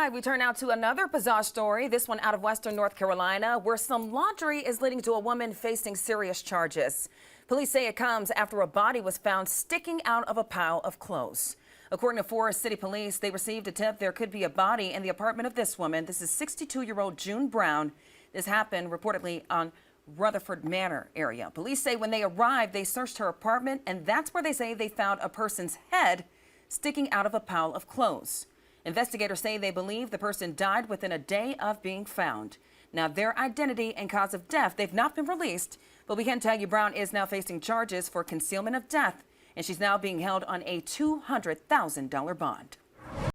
right, we turn now to another bizarre story, this one out of Western North Carolina, where some laundry is leading to a woman facing serious charges. Police say it comes after a body was found sticking out of a pile of clothes. According to Forest City Police, they received a tip there could be a body in the apartment of this woman. This is 62-year-old June Brown. This happened reportedly on Rutherford Manor area. Police say when they arrived, they searched her apartment, and that's where they say they found a person's head sticking out of a pile of clothes. Investigators say they believe the person died within a day of being found. Now, their identity and cause of death, they've not been released, but we can tell you Brown is now facing charges for concealment of death, and she's now being held on a $200,000 bond.